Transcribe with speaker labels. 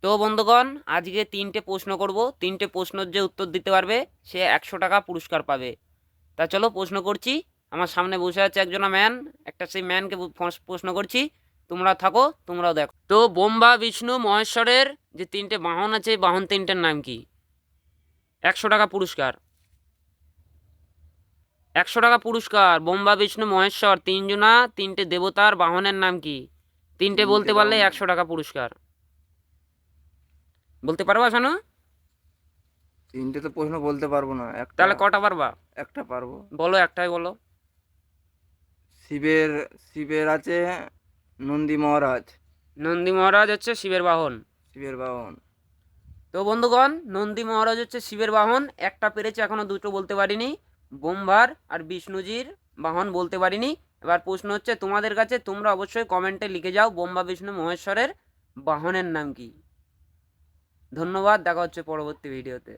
Speaker 1: তো বন্ধুগণ, আজকে 3টে প্রশ্ন করব। 3টে প্রশ্নের যে উত্তর দিতে পারবে সে 100 টাকা পুরস্কার পাবে। তা চলো প্রশ্ন করছি। আমার সামনে বসে আছে একজনা ম্যান, একটা সেই ম্যানকে প্রশ্ন করছি। তোমরা থাকো, তোমরাও দেখো। তো ব্রহ্মা বিষ্ণু মহেশ্বরের যে 3টে বাহন আছে, এই বাহন 3টের নাম কি? 100 টাকা পুরস্কার। 100 টাকা পুরস্কার। ব্রহ্মা বিষ্ণু মহেশ্বর তিনজনা, 3টে দেবতার বাহনের নাম কি? 3টে
Speaker 2: তিনটে
Speaker 1: বলতে পারলে
Speaker 2: বাউন।
Speaker 1: 100 টাকা পুরস্কার। বলতে পারবা শানু?
Speaker 2: তিনটে তো প্রশ্ন বলতে পারবো না, একটা
Speaker 1: তাহলে কটা পারবা?
Speaker 2: একটা পারবো।
Speaker 1: বলো, একটাই বলো।
Speaker 2: শিবের শিবের আছে নন্দী মহারাজ।
Speaker 1: নন্দী মহারাজ হচ্ছে শিবের বাহন।
Speaker 2: শিবের বাহন।
Speaker 1: তো বন্ধুগণ, নন্দী মহারাজ হচ্ছে শিবের বাহন। একটা পেরেছে, এখনো দুটো বলতে পারিনি। ব্রহ্মার আর বিষ্ণুজির বাহন বলতে পারিনি। এবার প্রশ্ন হচ্ছে তোমাদের কাছে, তোমরা অবশ্যই কমেন্টে লিখে যাও ব্রহ্মা বিষ্ণু মহেশ্বরের বাহনের নাম কি। ধন্যবাদ, দেখা হচ্ছে পরবর্তী ভিডিওতে।